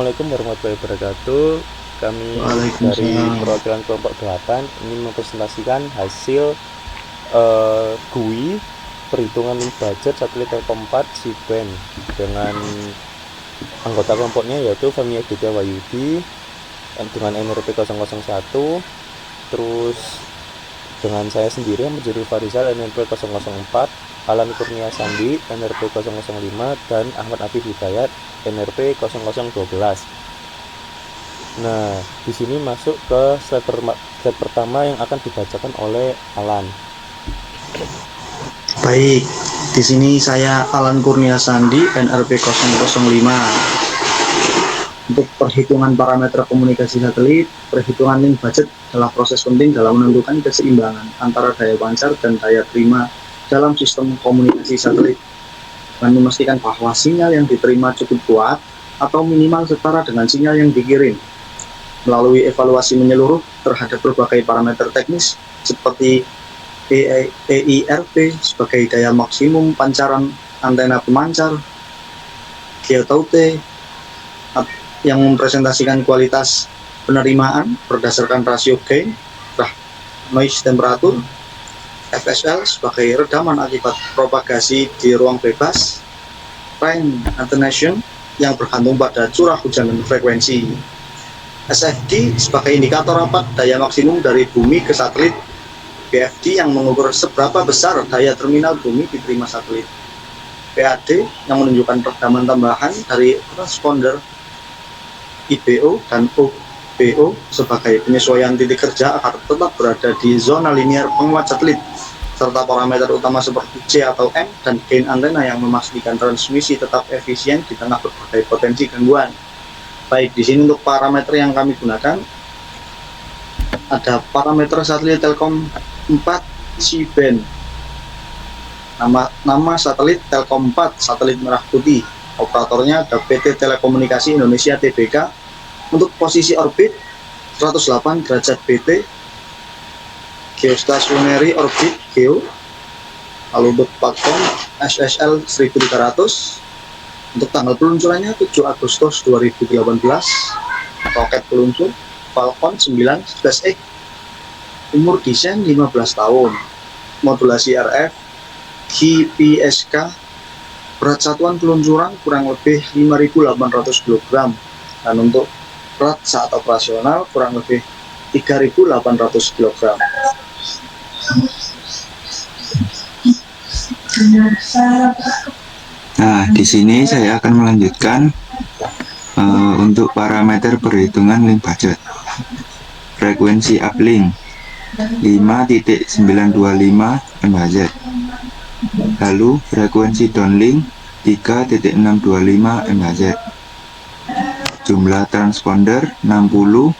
Assalamualaikum warahmatullahi wabarakatuh. Kami dari Waalaikumsalam. perwakilan kelompok 8 ingin mempresentasikan hasil GUI perhitungan link budget satelit Telkom 4 C-band dengan anggota kelompoknya yaitu Femi Aditya Wahyudi dengan NRP 001, terus dengan saya sendiri yang menjadi Farizal NRP 004, Alan Kurnia Sandi NRP 005, dan Ahmad Afif Hidayat NRP 0012. Nah, di sini masuk ke slide pertama yang akan dibacakan oleh Alan. Baik, di sini saya Alan Kurnia Sandi, NRP 005. Untuk perhitungan parameter komunikasi satelit, perhitungan link budget adalah proses penting dalam menentukan keseimbangan antara daya pancar dan daya terima dalam sistem komunikasi satelit, dan memastikan bahwa sinyal yang diterima cukup kuat atau minimal setara dengan sinyal yang dikirim. Melalui evaluasi menyeluruh terhadap berbagai parameter teknis seperti EIRP sebagai daya maksimum pancaran antena pemancar, GTT yang mempresentasikan kualitas penerimaan berdasarkan rasio gain, noise temperature, FSL sebagai redaman akibat propagasi di ruang bebas, rain attenuation yang bergantung pada curah hujan dan frekuensi, SFD sebagai indikator rapat daya maksimum dari bumi ke satelit, BFD yang mengukur seberapa besar daya terminal bumi diterima satelit, PAD yang menunjukkan redaman tambahan dari transponder, IBO dan OBO sebagai penyesuaian titik kerja agar tetap berada di zona linear penguat satelit, serta parameter utama seperti C atau M dan gain antena yang memastikan transmisi tetap efisien di tengah berbagai potensi gangguan. Baik, di sini untuk parameter yang kami gunakan ada parameter satelit Telkom 4 C-band. Nama satelit Telkom 4, satelit merah putih. Operatornya ada PT Telekomunikasi Indonesia Tbk. Untuk posisi orbit 108 derajat BT, geostationary orbit geo. Lalu untuk platform SSL 1300. Untuk tanggal peluncurannya 7 Agustus 2018. Roket peluncur Falcon 9 11X. Umur desain 15 tahun. Modulasi RF, GPSK. Berat satuan peluncuran kurang lebih 5.800 kg. Dan untuk berat saat operasional kurang lebih 3.800 kg. Nah, di sini saya akan melanjutkan untuk parameter perhitungan link budget. Frekuensi uplink 5.925 MHz. Lalu frekuensi downlink 3.625 MHz. Jumlah transponder 60,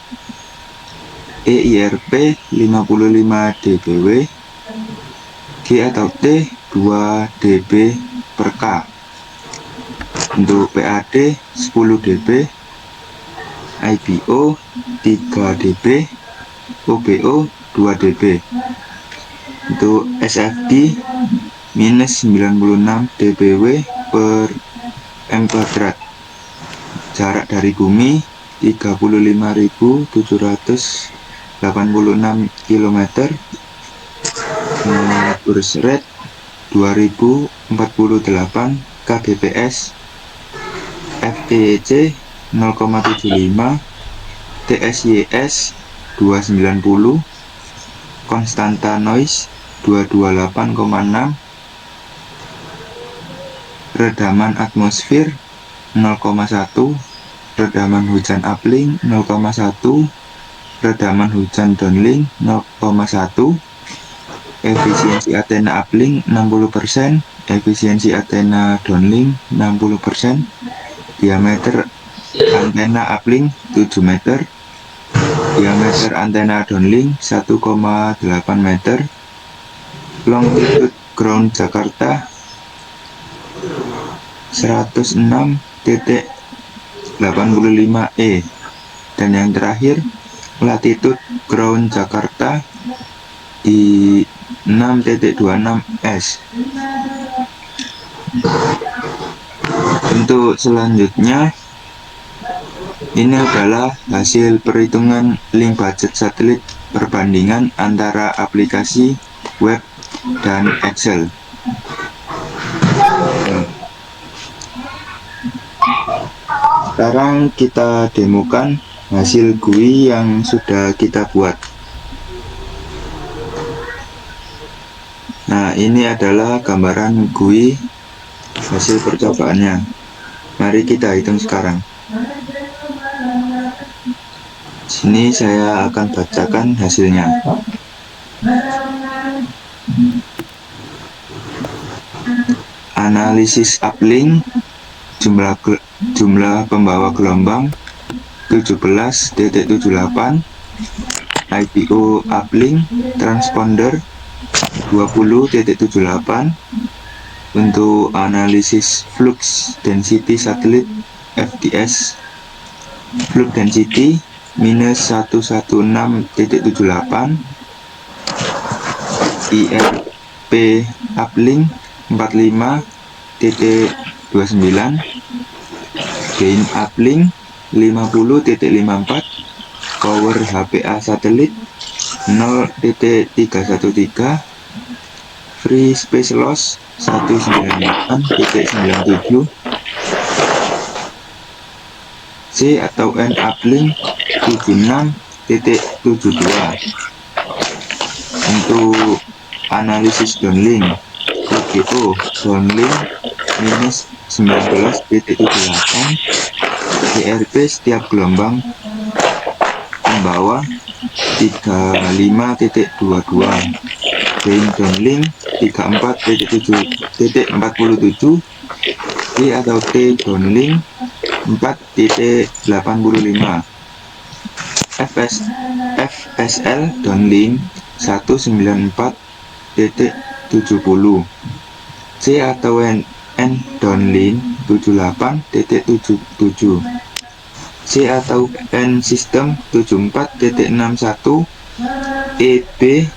EIRP 55 dBW, G atau T 2 dB per K. Untuk PAD 10 dB, IBO 3 dB, OBO 2 dB. Untuk SFD minus 96 dBW per M kuadrat. Jarak dari bumi 35.786 km. Burst rate 2048 kbps. FEC 0,75, TSYS 290, konstanta noise 228,6, redaman atmosfer 0,1, redaman hujan uplink 0,1, redaman hujan downlink 0,1, efisiensi antena uplink 60%, efisiensi antena downlink 60%, diameter antena uplink 7 meter, diameter antena downlink 1,8 meter, longitude ground Jakarta 106.85E, dan yang terakhir latitude ground Jakarta di 6.26S. Untuk selanjutnya Ini adalah hasil perhitungan link budget satelit perbandingan antara aplikasi web dan Excel. Sekarang kita demokan hasil GUI yang sudah kita buat. Nah, ini adalah gambaran GUI hasil percobaannya. Mari kita hitung sekarang. Sini saya akan bacakan hasilnya. Analisis uplink, jumlah pembawa gelombang 17.78, IPO uplink transponder 20.78. Untuk analisis flux density satelit FDS, flux density minus 116.78, IRP uplink 45.29, gain uplink 50.54, power HPA satelit 0.313, free space loss 198.97, C atau N uplink 76.72. Untuk analisis downlink, OGO downlink minus 19.78, ERP setiap gelombang membawa 35.22, gain downlink 34.47, T atau T downlink 4.85, FSL downlink 194.70, C atau N downlink 78.77, C atau N system 74.61, EB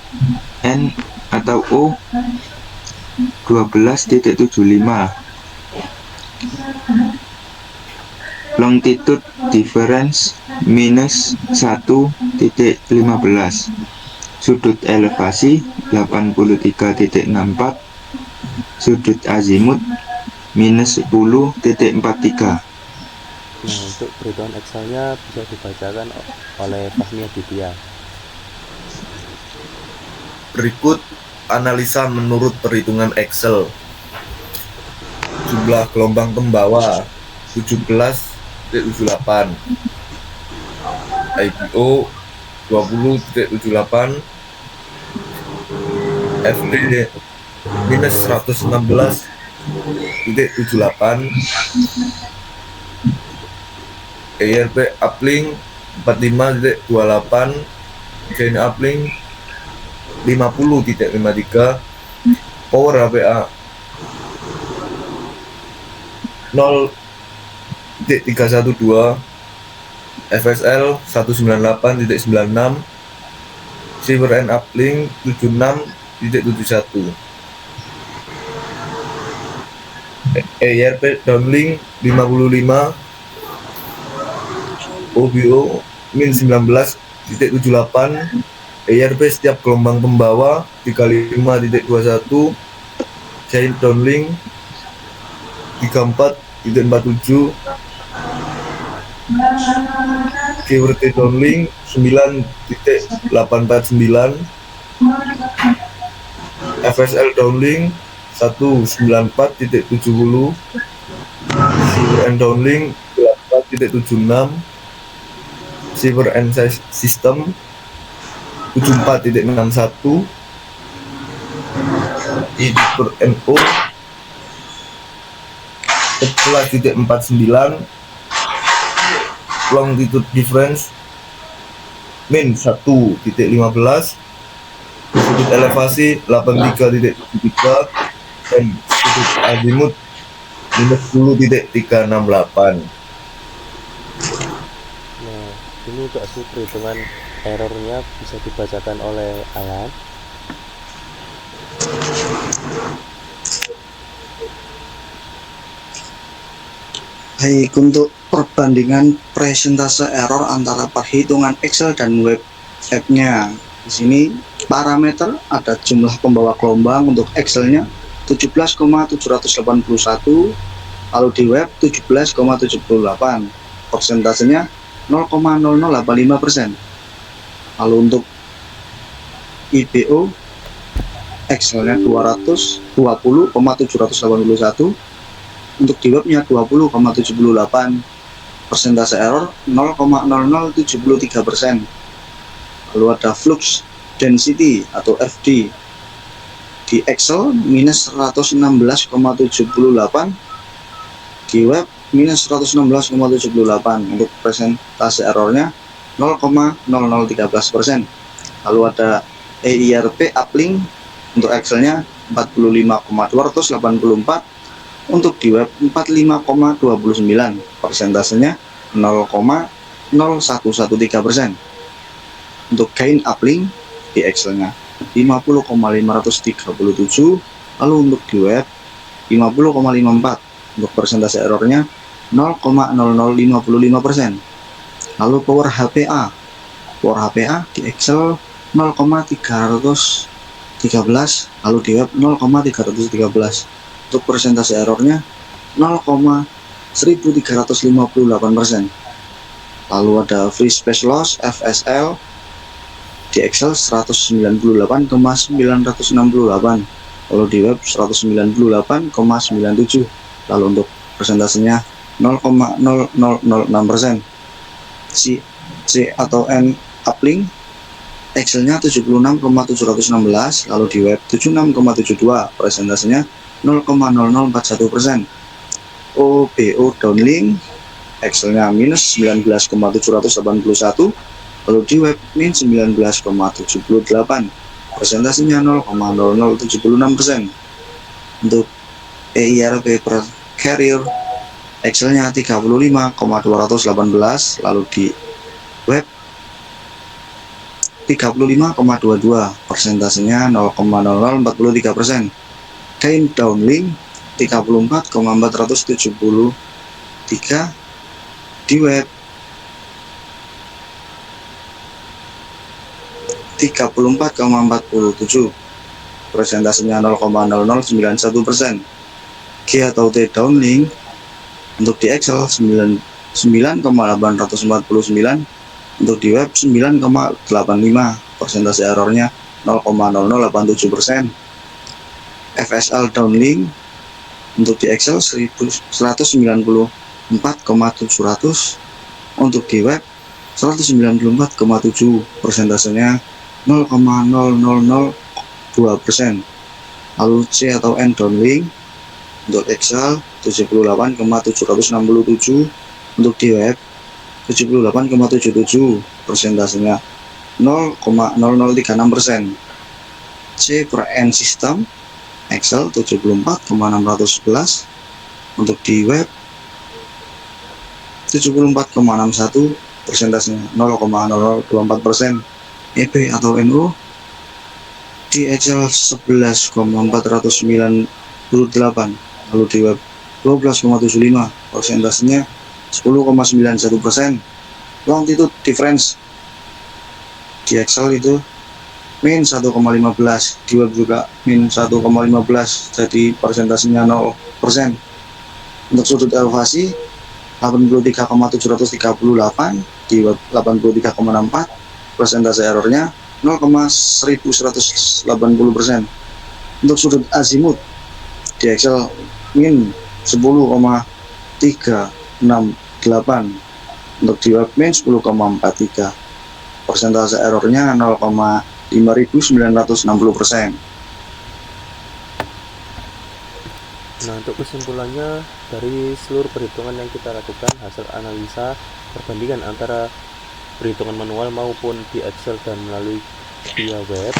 N atau O 12.75, longitude difference minus 1.15, sudut elevasi 83.64, sudut azimut minus 10.43. Nah, untuk perhitungan Excelnya bisa dibacakan oleh Fahmi Aditya. Berikut analisa menurut perhitungan Excel. Jumlah gelombang pembawa 17.78, IPO 20.78, FD minus 116.78, ERP uplink 45.28, gain uplink 50.53, power HPA 0.312, FSL 198.96, Silver and uplink 76.71, ERP downlink 55, OBO min 19.78, ERP setiap gelombang pembawa 35.21, gain downlink 34.47, keyword downlink 9.849, FSL downlink 194.70, silver and downlink 8.76, silver and system 74.61, per NO 11.49, longitude difference min 1.15, sudut elevasi 83.73, dan sudut azimut minus 10.368. Nah, ini untuk hasil perhitungan errornya bisa dibacakan oleh Alan. Baik, untuk perbandingan presentase error antara perhitungan Excel dan web app-nya. Di sini parameter ada jumlah pembawa gelombang untuk Excel-nya 17,781, lalu di web 17,78. Persentasenya 0,0085%. Lalu untuk IBO Excel-nya 220,781, untuk di webnya 20,78. Persentase error 0,0073%. Lalu ada flux density atau FD di Excel minus 116,78, di web minus 116,78. Untuk persentase errornya 0,0013%. Lalu ada EIRP uplink untuk Excelnya 45,284, untuk di web 45,29. Persentasenya 0,0113%. Untuk gain uplink di Excelnya 50,537, lalu untuk di web 50,54. Untuk persentase errornya 0,0055%. Lalu power HPA di Excel 0,313, lalu di web 0,313. Untuk persentase errornya 0,1358%. Lalu ada free space loss FSL di Excel 198,968, lalu di web 198,97. Lalu untuk persentasenya 0,0006%. C atau N uplink Excelnya 76,716, lalu di web 76,72. Persentasenya 0,0041%. OBO downlink Excelnya minus 19,781, lalu di web min 19,78. Persentasenya 0,0076%. Untuk EIRP per carrier Excelnya 35,218, lalu di web 35,22. Persentasenya 0,0043%. Gain downlink 34,473, di web 34,47. Persentasenya 0,0091%. G atau T downlink untuk di Excel 9,849, untuk di web 9,85. Persentase errornya 0,0087%. FSL downlink untuk di Excel 194,700, untuk di web 194,7. Persentasenya 0,0002%. Lalu C atau N downlink untuk Excel 78,767, untuk di web 78,77. Persentasenya 0,0036%. C per N system Excel 74,611, untuk di web 74,61. Persentasenya 0,0024%. EP atau NO di Excel 11,498, lalu di web 12,75. Persentasenya 10,91%. Longitude difference di Excel itu min 1,15, di web juga min 1,15, jadi persentasenya 0%. Untuk sudut elevasi 83,738, di web 83,64. Persentase errornya 0,1180%. Untuk sudut azimut di Excel min 10,368, untuk di web min 10,43. Persentase errornya 0,5960%. Nah, untuk kesimpulannya, dari seluruh perhitungan yang kita lakukan, hasil analisa perbandingan antara perhitungan manual maupun di Excel dan melalui via web,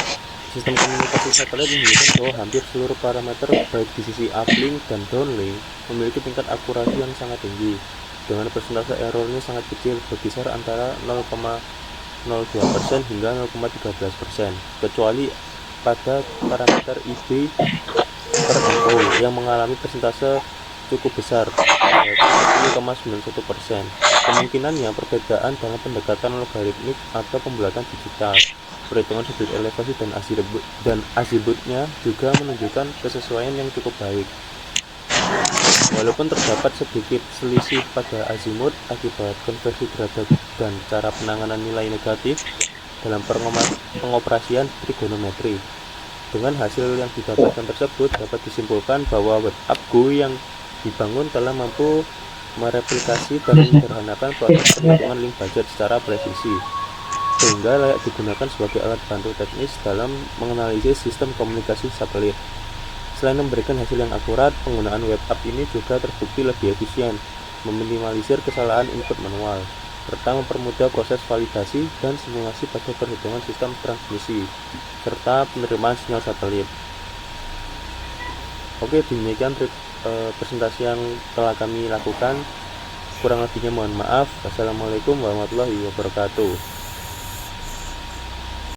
sistem komunikasi satelit menunjukkan bahwa hampir seluruh parameter baik di sisi uplink dan downlink memiliki tingkat akurasi yang sangat tinggi, dengan persentase errornya sangat kecil, berkisar antara 0,02% hingga 0,13%, kecuali pada parameter IB per NO yang mengalami persentase cukup besar, yaitu 0,91%. Kemungkinannya perbedaan dalam pendekatan logaritmik atau pembulatan digital. Perhitungan sudut elevasi dan azimutnya juga menunjukkan kesesuaian yang cukup baik. Walaupun terdapat sedikit selisih pada azimut akibat konversi derajat dan cara penanganan nilai negatif dalam pengoperasian trigonometri. Dengan hasil yang didapatkan tersebut dapat disimpulkan bahwa WebApp GUI yang dibangun telah mampu mereplikasi dan menyederhanakan proses perhitungan link budget secara presisi, sehingga layak digunakan sebagai alat bantu teknis dalam menganalisis sistem komunikasi satelit. Selain memberikan hasil yang akurat, penggunaan WebApp ini juga terbukti lebih efisien, meminimalisir kesalahan input manual, serta mempermudah proses validasi dan simulasi pada perhitungan sistem transmisi, serta penerimaan sinyal satelit. Oke, demikian presentasi yang telah kami lakukan. Kurang lebihnya mohon maaf. Wassalamualaikum warahmatullahi wabarakatuh.